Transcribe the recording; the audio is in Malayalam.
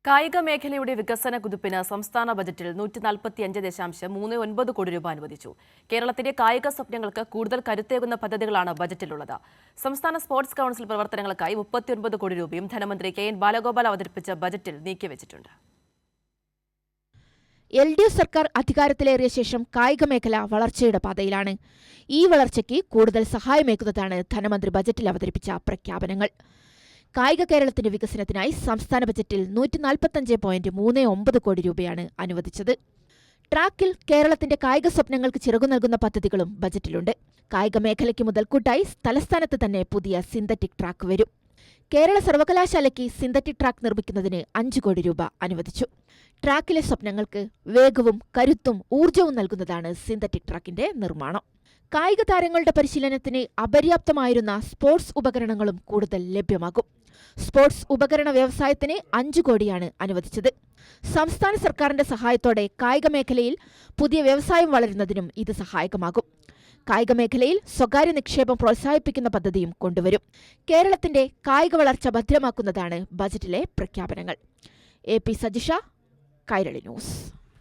കായിക മേഖലയുടെ വികസന കുതിപ്പിന് സംസ്ഥാന ബജറ്റിൽ 145.39 കോടി രൂപ അനുവദിച്ചു. കേരളത്തിന്റെ കായിക സ്വപ്നങ്ങൾക്ക് കൂടുതൽ കരുത്തേകുന്ന പദ്ധതികളാണ് ബജറ്റിലുള്ളത്. സംസ്ഥാന സ്പോർട്സ് കൌൺസിൽ പ്രവർത്തനങ്ങൾക്കായി 39 കോടി രൂപയും ധനമന്ത്രി കെ.എൻ. ബാലഗോപാൽ അവതരിപ്പിച്ച ബജറ്റിൽ നീക്കിവച്ചിട്ടുണ്ട്. LDF സർക്കാർ അധികാരത്തിലേറിയ ശേഷം കായിക മേഖല വളർച്ചയുടെ പാതയിലാണ്. ഈ വളർച്ചയ്ക്ക് കൂടുതൽ സഹായമേകുന്നതാണ് ധനമന്ത്രി ബജറ്റിൽ അവതരിപ്പിച്ച പ്രഖ്യാപനങ്ങൾ. കായിക കേരളത്തിന്റെ വികസനത്തിനായി സംസ്ഥാന ബജറ്റിൽ 145.39 കോടി രൂപയാണ് അനുവദിച്ചത്. ട്രാക്കിൽ കേരളത്തിന്റെ കായിക സ്വപ്നങ്ങൾക്ക് ചിറകു നൽകുന്ന പദ്ധതികളും ബജറ്റിലുണ്ട്. കായിക മേഖലയ്ക്ക് മുതൽക്കൂട്ടായി തലസ്ഥാനത്ത് തന്നെ പുതിയ സിന്തറ്റിക് ട്രാക്ക് വരും. കേരള സർവകലാശാലയ്ക്ക് സിന്തറ്റിക് ട്രാക്ക് നിർമ്മിക്കുന്നതിന് 5 കോടി രൂപ അനുവദിച്ചു. ട്രാക്കിലെ സ്വപ്നങ്ങൾക്ക് വേഗവും കരുത്തും ഊർജവും നൽകുന്നതാണ് സിന്തറ്റിക് ട്രാക്കിന്റെ നിർമ്മാണം. കായിക താരങ്ങളുടെ പരിശീലനത്തിന് അപര്യാപ്തമായിരുന്ന സ്പോർട്സ് ഉപകരണങ്ങളും കൂടുതൽ ലഭ്യമാകും. സ്പോർട്സ് ഉപകരണ വ്യവസായത്തിന് 5 കോടിയാണ് അനുവദിച്ചത്. സംസ്ഥാന സർക്കാരിന്റെ സഹായത്തോടെ കായിക മേഖലയിൽ പുതിയ വ്യവസായം വളരുന്നതിനും ഇത് സഹായകമാകും. കായിക മേഖലയിൽ സ്വകാര്യ നിക്ഷേപം പ്രോത്സാഹിപ്പിക്കുന്ന പദ്ധതിയും കൊണ്ടുവരും. കേരളത്തിന്റെ കായിക വളർച്ച ഭദ്രമാക്കുന്നതാണ് ബജറ്റിലെ പ്രഖ്യാപനങ്ങൾ. AP Sajisha, Kairali news.